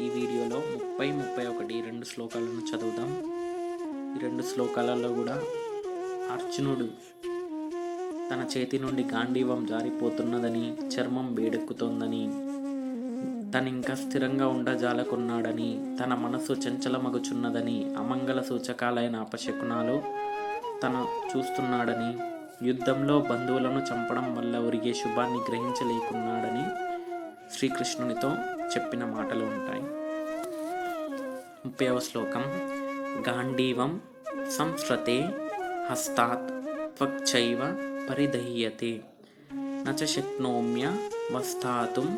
ఈ వీడియోలో 30, 31 రెండు శ్లోకాలను చదువుదాం. ఈ రెండు శ్లోకాలలో కూడా అర్జునుడు తన చేతి నుండి గాంధీవం జారిపోతున్నదని, చర్మం వేడెక్కుతోందని, తనింకా స్థిరంగా ఉండజాలకున్నాడని, తన మనసు చంచలమగుచున్నదని, అమంగళ సూచకాలైన అపశకునాలు తన చూస్తున్నాడని, యుద్ధంలో బంధువులను చంపడం వల్ల ఒరిగే శుభాన్ని గ్రహించలేకున్నాడని శ్రీకృష్ణునితో చెప్పిన మాటలు ఉంటాయి. 30వ శ్లోకం. గాంధీవం సంస్రతే హస్తాత్ త్వక్చైవ పరిదహ్యతే నచ శక్నోమ్య వస్థాతుం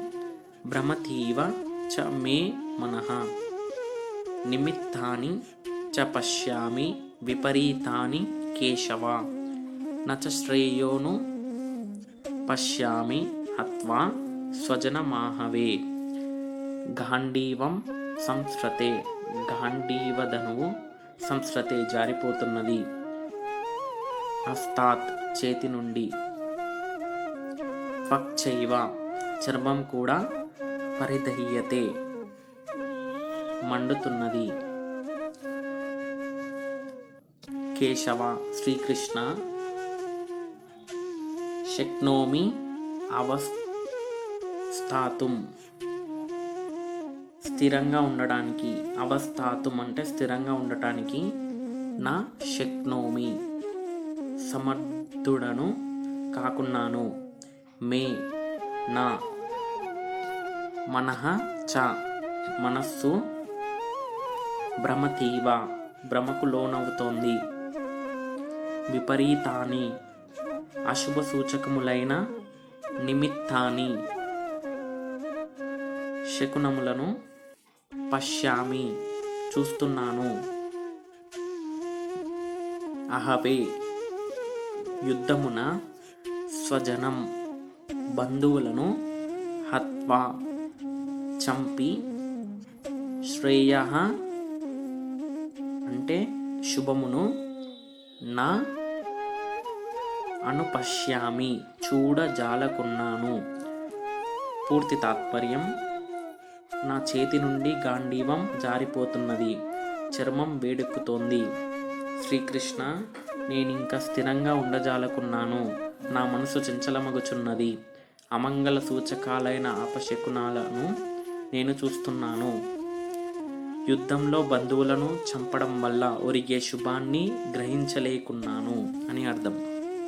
భ్రమతీవ చ మే మనః నిమిత్తాని చ పశ్యామి విపరీతాని కేశవ నచ శ్రేయోను పశ్యామి హత్వా స్వజనమాహవే. గాంధీవం సంస్రతే, గాంధీవధనువు సంస్రతే జారిపోతున్నది, హస్తాత్ చేతి నుండి, త్వక్చైవ చర్మం కూడా, పరిదహ్యతే మండుతున్నది. కేశవ శ్రీకృష్ణ, శక్నోమి అవస్థాతుం స్థిరంగా ఉండడానికి, అవస్థాతుం అంటే స్థిరంగా ఉండటానికి, నా శక్నోమి సమర్థుడను కాకున్నాను, మే నా, మనః చ మనస్సు, భ్రమతీవ భ్రమకు లోనవుతోంది, విపరీతాని అశుభ సూచకములైన, నిమిత్తాని శకునములను, పశ్యామి చూస్తున్నాను, అహవే యుద్ధమున, స్వజనం బంధువులను, హత్వా చంపి, శ్రేయ అంటే శుభమును, నా అనుపశ్యామి చూడజాలకున్నాను. పూర్తి తాత్పర్యం. నా చేతి నుండి గాంధీవం జారిపోతున్నది, చర్మం వేడెక్కుతోంది. శ్రీకృష్ణ, నేనింక స్థిరంగా ఉండజాలకున్నాను, నా మనసు చంచలమగుచున్నది, అమంగళ సూచకాలైన అపశకునాలను నేను చూస్తున్నాను, యుద్ధంలో బంధువులను చంపడం వల్ల ఒరిగే శుభాన్ని గ్రహించలేకున్నాను అని అర్థం.